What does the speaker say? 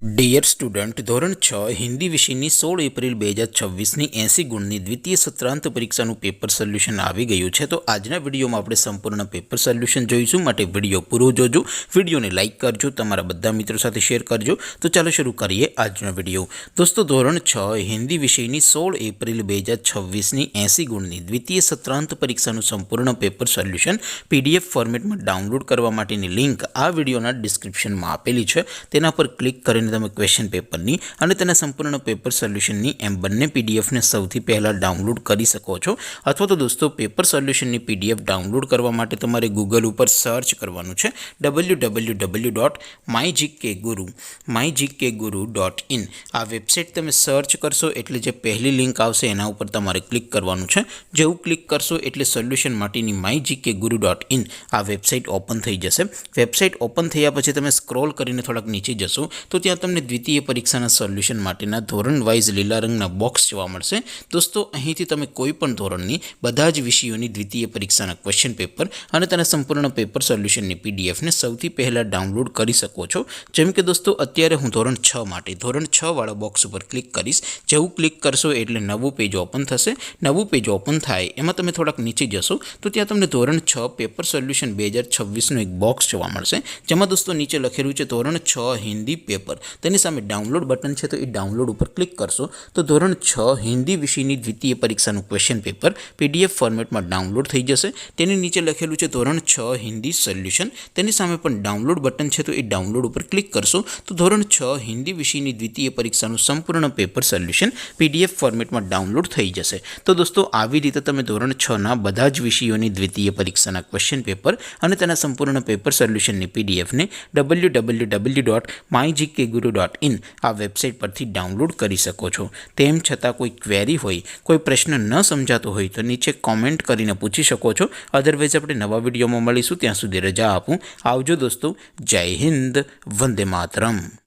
Dear student, ધોરણ 6 હિન્દી વિષયની 16 April 2026ની 80 ગુણની દ્વિતીય સત્રાંત પરીક્ષાનું પેપર સોલ્યુશન આવી ગયું છે. તો આજના વિડીયોમાં આપણે સંપૂર્ણ પેપર સોલ્યુશન જોઈશું. માટે વિડીયો પૂરો જોજો, વિડીયોને લાઇક કરજો, તમારા બધા મિત્રો સાથે શેર કરજો. તો ચાલો શરૂ કરીએ આજનો વિડીયો. દોસ્તો, ધોરણ 6 હિન્દી વિષયની 16 એપ્રિલ 2026ની 80 ગુણની દ્વિતીય સત્રાંત પરીક્ષાનું સંપૂર્ણ પેપર સોલ્યુશન PDF ફોર્મેટમાં ડાઉનલોડ કરવા માટેની લિંક આ વિડીયોના ડિસ્ક્રિપ્શનમાં આપેલી છે. તેના પર ક્લિક કરીને તમે ક્વેશ્ચન પેપરની અને તેના સંપૂર્ણ પેપર સોલ્યુશનની એમ બંને પીડીએફને સૌથી પહેલાં ડાઉનલોડ કરી શકો છો. અથવા તો દોસ્તો, પેપર સોલ્યુશનની PDF ડાઉનલોડ કરવા માટે તમારે ગૂગલ ઉપર સર્ચ કરવાનું છે www.mygkguru.in. આ વેબસાઇટ તમે સર્ચ કરશો એટલે જે પહેલી લિંક આવશે એના ઉપર તમારે ક્લિક કરવાનું છે. જેવું ક્લિક કરશો એટલે સોલ્યુશન માટેની mygkguru.in આ વેબસાઇટ ઓપન થઈ જશે. વેબસાઇટ ઓપન થયા પછી તમે સ્ક્રોલ કરીને થોડાક નીચે જશો તો ત્યાં તમને દ્વિતીય પરીક્ષાના સોલ્યુશન માટેના ધોરણ વાઇઝ લીલા રંગના બોક્સ જોવા મળશે. દોસ્તો, અહીંથી તમે કોઈ પણ ધોરણની બધા જ વિષયોની દ્વિતીય પરીક્ષાના ક્વેશ્ચન પેપર અને તેના સંપૂર્ણ પેપર સોલ્યુશનની પીડીએફને સૌથી પહેલાં ડાઉનલોડ કરી શકો છો. જેમ કે દોસ્તો, અત્યારે હું ધોરણ 6 માટે ધોરણ 6 વાળા બોક્સ ઉપર ક્લિક કરીશ. જેવું ક્લિક કરશો એટલે નવું પેજ ઓપન થશે. નવું પેજ ઓપન થાય એમાં તમે થોડાક નીચે જશો તો ત્યાં તમને ધોરણ 6 પેપર સોલ્યુશન 2026નું એક બોક્સ જોવા મળશે. જેમાં દોસ્તો નીચે લખેલું છે ધોરણ 6 હિન્દી પેપર. તેની સામે ડાઉનલોડ બટન છે, તો એ ડાઉનલોડ ઉપર ક્લિક કરશો તો ધોરણ 6 હિન્દી વિષયની દ્વિતીય પરીક્ષાનું ક્વેશ્ચન પેપર PDF ફોર્મેટમાં ડાઉનલોડ થઈ જશે. તેની નીચે લખેલું છે ધોરણ 6 હિન્દી સોલ્યુશન. તેની સામે પણ ડાઉનલોડ બટન છે, તો એ ડાઉનલોડ ઉપર ક્લિક કરશો તો ધોરણ 6 હિન્દી વિષયની દ્વિતીય પરીક્ષાનું સંપૂર્ણ પેપર સોલ્યુશન PDF ફોર્મેટમાં ડાઉનલોડ થઈ જશે. તો દોસ્તો, આવી રીતે તમે ધોરણ 6ના બધા જ વિષયોની દ્વિતીય પરીક્ષાના ક્વેશ્ચન પેપર અને તેના સંપૂર્ણ પેપર સોલ્યુશનની PDFને www.mygkguru.in આ વેબસાઇટ પરથી ડાઉનલોડ કરી શકો છો. તેમ છતાં કોઈ ક્વેરી હોય, કોઈ પ્રશ્ન ન સમજાતો હોય તો નીચે કોમેન્ટ કરીને પૂછી શકો છો. અધરવાઇઝ આપણે નવા વિડીયોમાં મળીશું. ત્યાં સુધી રજા આપું. આવજો દોસ્તો. જય હિન્દ. વંદે માતરમ.